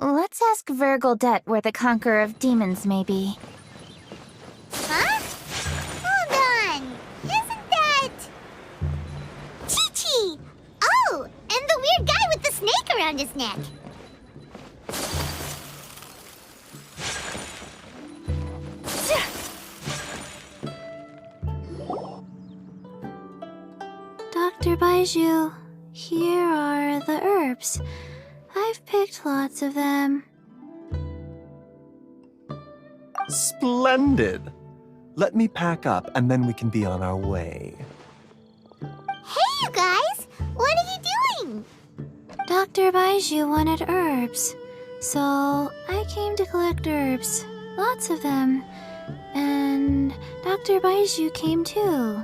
Let's ask Vergildet where the Conqueror of Demons may be. Huh? Hold on. Isn't that... Chi-Chi! Oh, and the weird guy with the snake around his neck. Dr. Baiju, here are the herbs. I've picked lots of them. Splendid! Let me pack up and then we can be on our way. Hey, you guys! What are you doing? Dr. Baiju wanted herbs, so I came to collect herbs. Lots of them. And Dr. Baiju came too.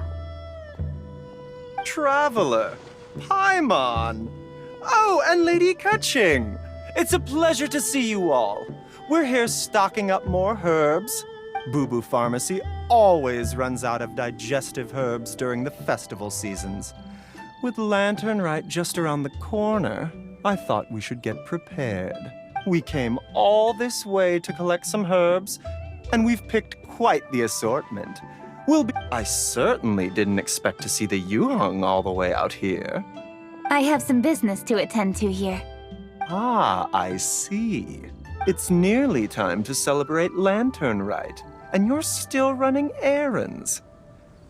Traveler! Paimon! Oh, and Lady Kaching! It's a pleasure to see you all. We're here stocking up more herbs. Boo Boo Pharmacy always runs out of digestive herbs during the festival seasons. With Lantern right just around the corner, I thought we should get prepared. We came all this way to collect some herbs, and we've picked quite the assortment. I certainly didn't expect to see the Yuhong all the way out here. I have some business to attend to here. Ah, I see. It's nearly time to celebrate Lantern Rite, and you're still running errands.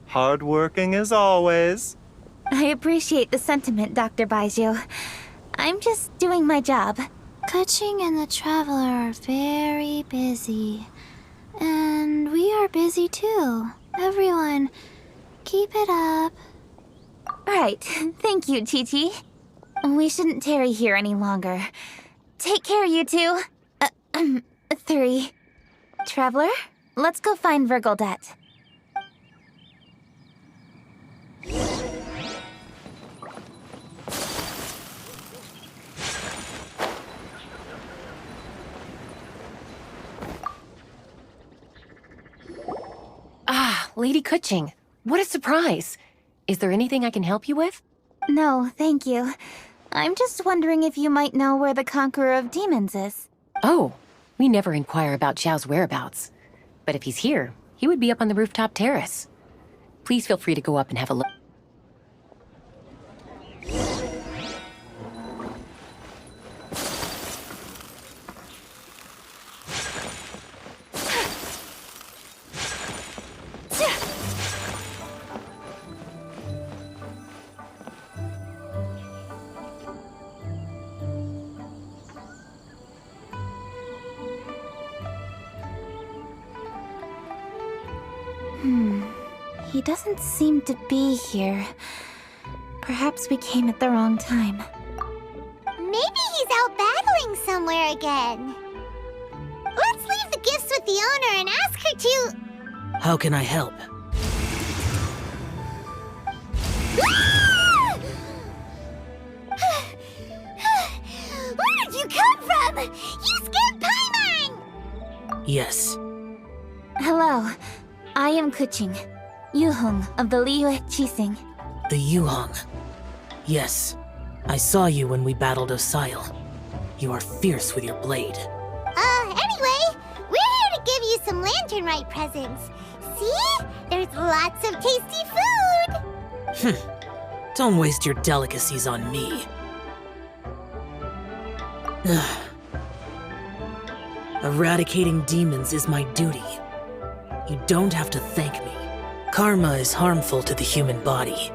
Hardworking as always. I appreciate the sentiment, Dr. Baiju. I'm just doing my job. Kaching and the Traveler are very busy. And we are busy too. Everyone, keep it up. Right. Thank you, Chi-Chi. We shouldn't tarry here any longer. Take care, you two. 3. Traveler, let's go find Vergildet. Ah, Lady Kuching. What a surprise. Is there anything I can help you with? No, thank you. I'm just wondering if you might know where the Conqueror of Demons is. Oh, we never inquire about Xiao's whereabouts. But if he's here, he would be up on the rooftop terrace. Please feel free to go up and have a look. He doesn't seem to be here. Perhaps we came at the wrong time. Maybe he's out battling somewhere again. Let's leave the gifts with the owner and ask her to... How can I help? Where did you come from? You scared Paimon! Yes. Hello, I am Kuching, Yuhong of the Liyue Chising. The Yuhong. Yes. I saw you when we battled Osile. You are fierce with your blade. Anyway, we're here to give you some Lantern Rite presents. See? There's lots of tasty food! Don't waste your delicacies on me. Eradicating demons is my duty. You don't have to thank me. Karma is harmful to the human body,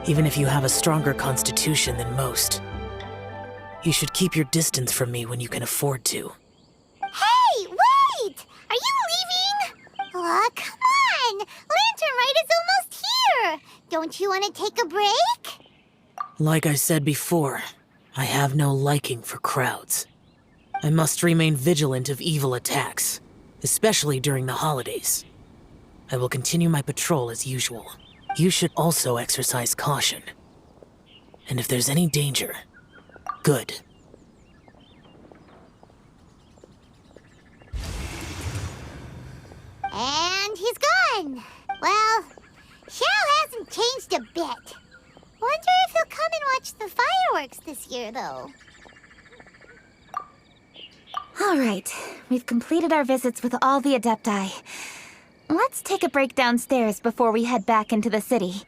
even if you have a stronger constitution than most. You should keep your distance from me when you can afford to. Hey, wait! Are you leaving? Aw, come on! Lantern Rite is almost here! Don't you want to take a break? Like I said before, I have no liking for crowds. I must remain vigilant of evil attacks, especially during the holidays. I will continue my patrol as usual. You should also exercise caution. And if there's any danger, good. And he's gone. Well, Xiao hasn't changed a bit. Wonder if he'll come and watch the fireworks this year, though. All right, we've completed our visits with all the Adepti. Let's take a break downstairs before we head back into the city.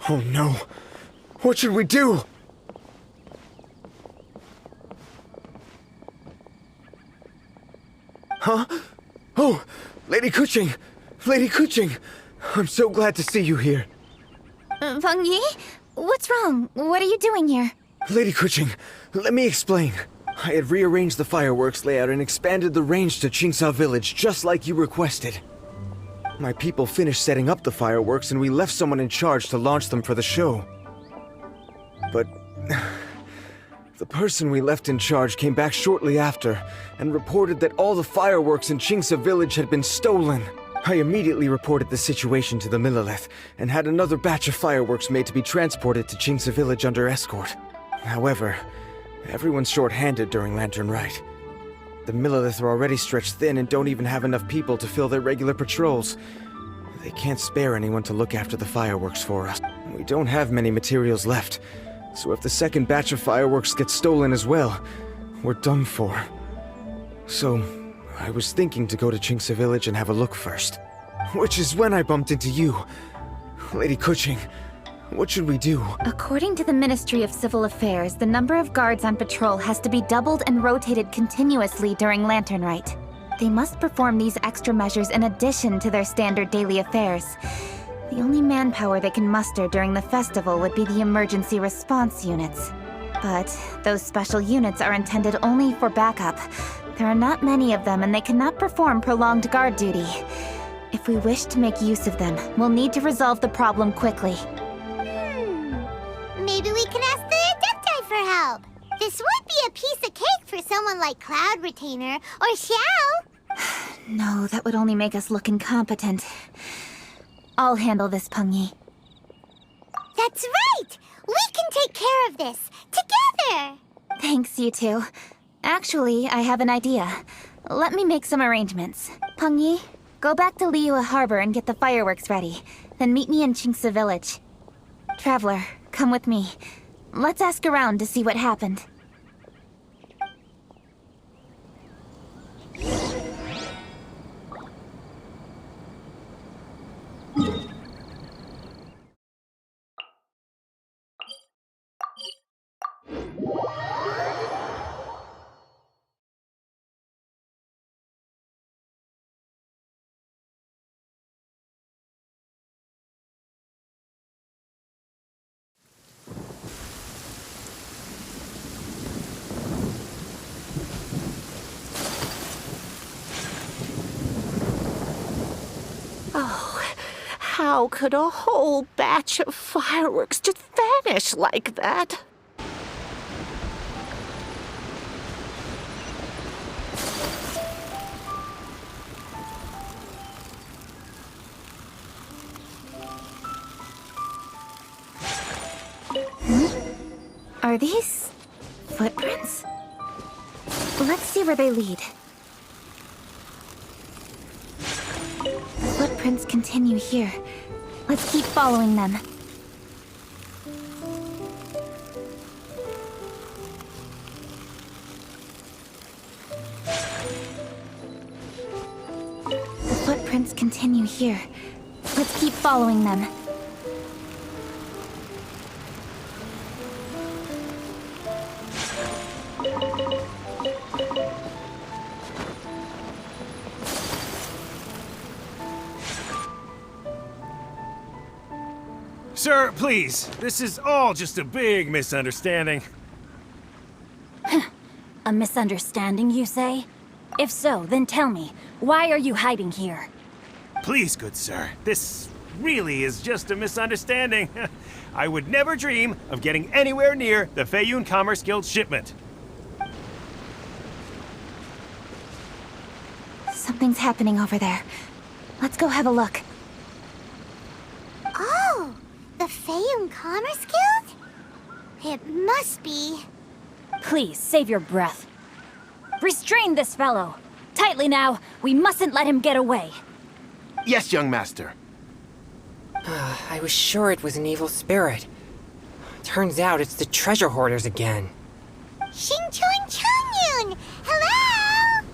Oh no! What should we do? Huh? Oh! Lady Kuching! Lady Kuching! I'm so glad to see you here. Feng Yi? What's wrong? What are you doing here? Lady Kuching, let me explain. I had rearranged the fireworks layout and expanded the range to Qingsa Village, just like you requested. My people finished setting up the fireworks and we left someone in charge to launch them for the show. But the person we left in charge came back shortly after and reported that all the fireworks in Qingsa Village had been stolen. I immediately reported the situation to the Millelith and had another batch of fireworks made to be transported to Qingsa Village under escort. However, everyone's short-handed during Lantern Rite. The Millelith are already stretched thin and don't even have enough people to fill their regular patrols. They can't spare anyone to look after the fireworks for us. We don't have many materials left, so if the second batch of fireworks gets stolen as well, we're done for. So, I was thinking to go to Qingsa Village and have a look first. Which is when I bumped into you. Lady Kuching, what should we do? According to the Ministry of Civil Affairs, the number of guards on patrol has to be doubled and rotated continuously during Lantern Rite. They must perform these extra measures in addition to their standard daily affairs. The only manpower they can muster during the festival would be the emergency response units. But those special units are intended only for backup. There are not many of them and they cannot perform prolonged guard duty. If we wish to make use of them, we'll need to resolve the problem quickly. Maybe we can ask the Adepti for help. This would be a piece of cake for someone like Cloud Retainer or Xiao. No, that would only make us look incompetent. I'll handle this, Peng Yi. That's right! We can take care of this, together! Thanks, you two. Actually, I have an idea. Let me make some arrangements. Peng Yi, go back to Liyue Harbor and get the fireworks ready. Then meet me in Qingsa Village. Traveler, come with me. Let's ask around to see what happened. How could a whole batch of fireworks just vanish like that? Are these footprints? Let's see where they lead. The footprints continue here. Let's keep following them. The footprints continue here. Let's keep following them. Sir, please. This is all just a big misunderstanding. A misunderstanding, you say? If so, then tell me, why are you hiding here? Please, good sir. This really is just a misunderstanding. I would never dream of getting anywhere near the Feiyun Commerce Guild shipment. Something's happening over there. Let's go have a look. Oh, the Feiyun Commerce Guild? It must be. Please, save your breath. Restrain this fellow! Tightly now, we mustn't let him get away. Yes, young master. I was sure it was an evil spirit. Turns out it's the treasure hoarders again. Xingqiu and Changyun! Hello!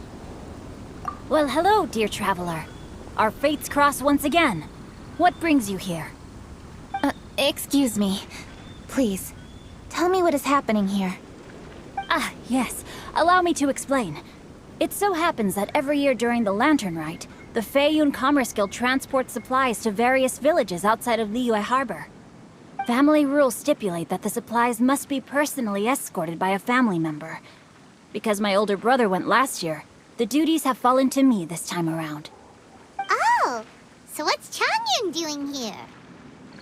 Well, hello, dear traveler. Our fates cross once again. What brings you here? Excuse me. Please, tell me what is happening here. Ah, yes. Allow me to explain. It so happens that every year during the Lantern Rite, the Feiyun Commerce Guild transports supplies to various villages outside of Liyue Harbor. Family rules stipulate that the supplies must be personally escorted by a family member. Because my older brother went last year, the duties have fallen to me this time around. Oh, so what's Changyun doing here?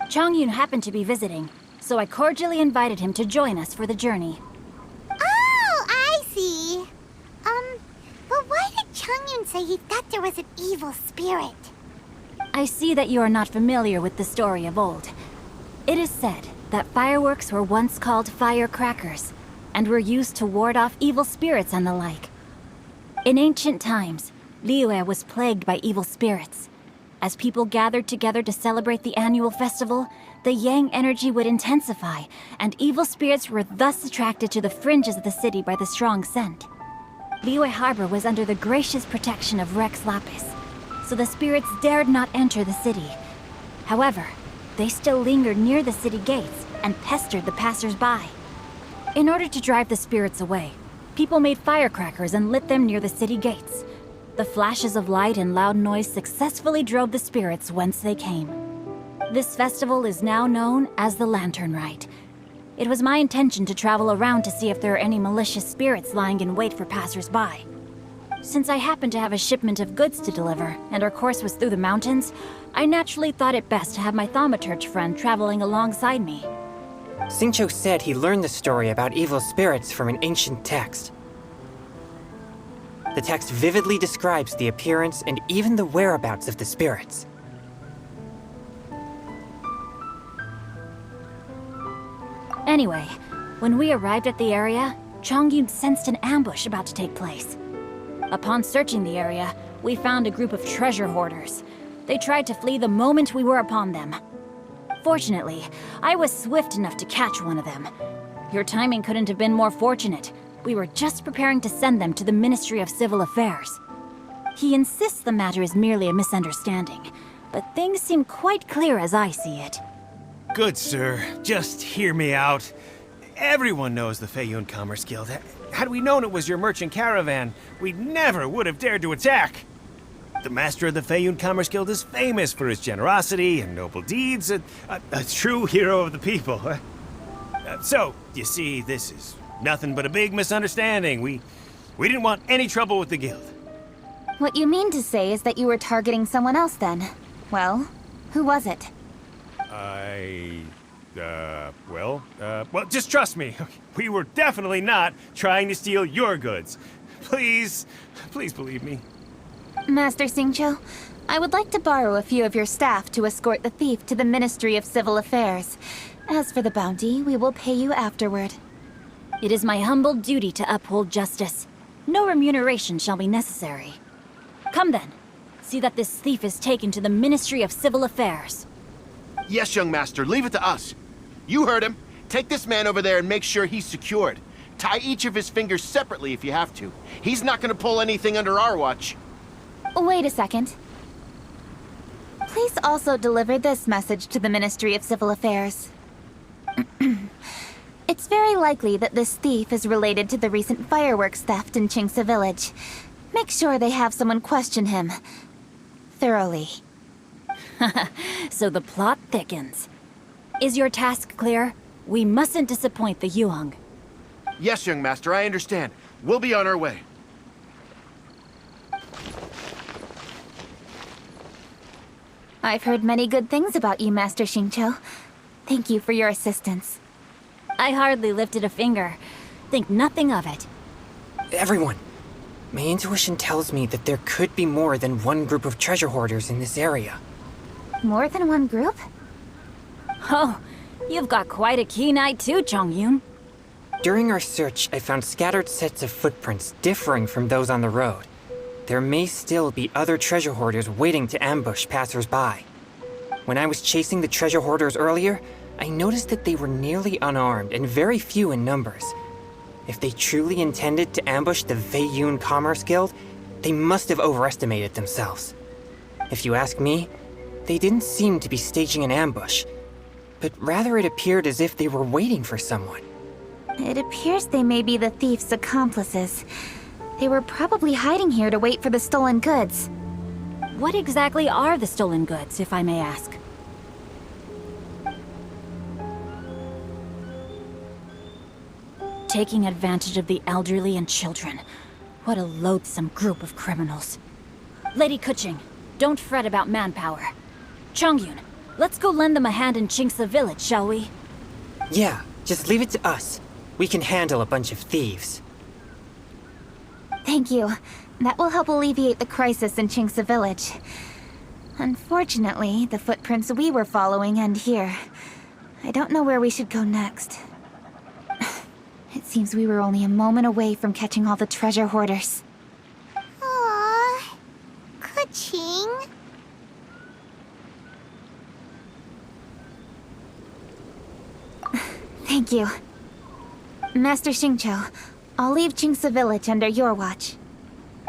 Changyun happened to be visiting, so I cordially invited him to join us for the journey. Oh, I see. But why did Changyun say he thought there was an evil spirit? I see that you are not familiar with the story of old. It is said that fireworks were once called firecrackers, and were used to ward off evil spirits and the like. In ancient times, Liyue was plagued by evil spirits. As people gathered together to celebrate the annual festival, the yang energy would intensify, and evil spirits were thus attracted to the fringes of the city by the strong scent. Liyue Harbor was under the gracious protection of Rex Lapis, so the spirits dared not enter the city. However, they still lingered near the city gates and pestered the passers-by. In order to drive the spirits away, people made firecrackers and lit them near the city gates. The flashes of light and loud noise successfully drove the spirits whence they came. This festival is now known as the Lantern Rite. It was my intention to travel around to see if there are any malicious spirits lying in wait for passers-by. Since I happened to have a shipment of goods to deliver, and our course was through the mountains, I naturally thought it best to have my thaumaturge friend traveling alongside me. Xingqiu said he learned the story about evil spirits from an ancient text. The text vividly describes the appearance and even the whereabouts of the spirits. Anyway, when we arrived at the area, Changyun sensed an ambush about to take place. Upon searching the area, we found a group of treasure hoarders. They tried to flee the moment we were upon them. Fortunately, I was swift enough to catch one of them. Your timing couldn't have been more fortunate. We were just preparing to send them to the Ministry of Civil Affairs. He insists the matter is merely a misunderstanding, but things seem quite clear as I see it. Good sir, just hear me out. Everyone knows the Feiyun Commerce Guild. Had we known it was your merchant caravan, we never would have dared to attack. The master of the Feiyun Commerce Guild is famous for his generosity and noble deeds, a true hero of the people. So, you see, this is nothing but a big misunderstanding. We didn't want any trouble with the guild. What you mean to say is that you were targeting someone else then? Well, who was it? Well, just trust me. We were definitely not trying to steal your goods. Please believe me. Master Xingqiu, I would like to borrow a few of your staff to escort the thief to the Ministry of Civil Affairs. As for the bounty, we will pay you afterward. It is my humble duty to uphold justice. No remuneration shall be necessary. Come then, see that this thief is taken to the Ministry of Civil Affairs. Yes, young master, leave it to us. You heard him. Take this man over there and make sure he's secured. Tie each of his fingers separately if you have to. He's not gonna pull anything under our watch. Wait a second. Please also deliver this message to the Ministry of Civil Affairs. It's very likely that this thief is related to the recent fireworks theft in Qingce Village. Make sure they have someone question him thoroughly. So the plot thickens. Is your task clear? We mustn't disappoint the Yuang. Yes, young master, I understand. We'll be on our way. I've heard many good things about you, Master Xingqiu. Thank you for your assistance. I hardly lifted a finger. Think nothing of it. Everyone, my intuition tells me that there could be more than one group of treasure hoarders in this area. More than one group? Oh, you've got quite a keen eye too, Changyun. During our search, I found scattered sets of footprints differing from those on the road. There may still be other treasure hoarders waiting to ambush passers-by. When I was chasing the treasure hoarders earlier, I noticed that they were nearly unarmed and very few in numbers. If they truly intended to ambush the Feiyun Commerce Guild, they must have overestimated themselves. If you ask me, they didn't seem to be staging an ambush, but rather it appeared as if they were waiting for someone. It appears they may be the thief's accomplices. They were probably hiding here to wait for the stolen goods. What exactly are the stolen goods, if I may ask? Taking advantage of the elderly and children. What a loathsome group of criminals. Lady Kuching, don't fret about manpower. Chongyun, let's go lend them a hand in Chingsa village, shall we? Yeah, just leave it to us. We can handle a bunch of thieves. Thank you. That will help alleviate the crisis in Chingsa village. Unfortunately, the footprints we were following end here. I don't know where we should go next. It seems we were only a moment away from catching all the treasure hoarders. Aww. Kuching. Thank you. Master Xingqiu, I'll leave Chingsa village under your watch.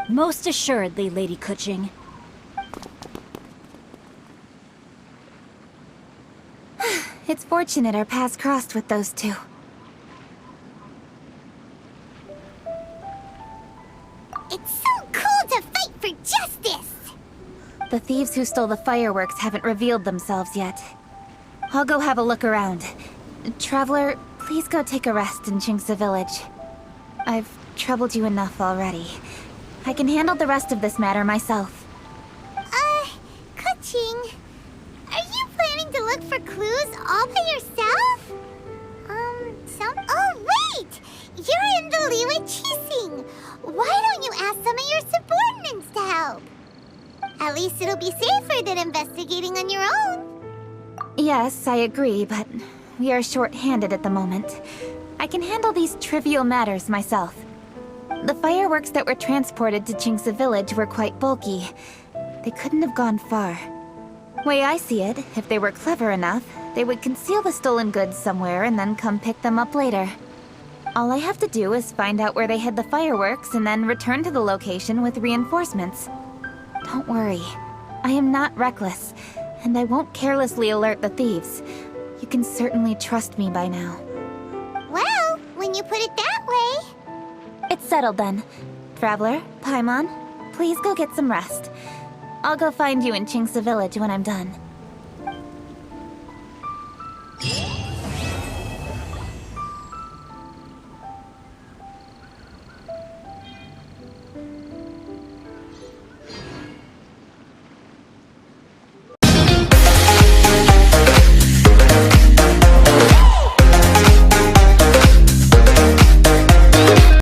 Most assuredly, Lady Kuching. It's fortunate our paths crossed with those two. It's so cool to fight for justice! The thieves who stole the fireworks haven't revealed themselves yet. I'll go have a look around. Traveler, please go take a rest in Chingsa village. I've troubled you enough already. I can handle the rest of this matter myself. Kuching, are you planning to look for clues all by yourself? Oh wait! You're in the Li with Qixing! Why don't you ask some of your subordinates to help? At least it'll be safer than investigating on your own. Yes, I agree, but we are short-handed at the moment. I can handle these trivial matters myself. The fireworks that were transported to Chingsa village were quite bulky. They couldn't have gone far. Way I see it, if they were clever enough, they would conceal the stolen goods somewhere and then come pick them up later. All I have to do is find out where they hid the fireworks and then return to the location with reinforcements. Don't worry. I am not reckless, and I won't carelessly alert the thieves. You can certainly trust me by now. Well, when you put it that way... It's settled then. Traveler, Paimon, please go get some rest. I'll go find you in Chingsa village when I'm done.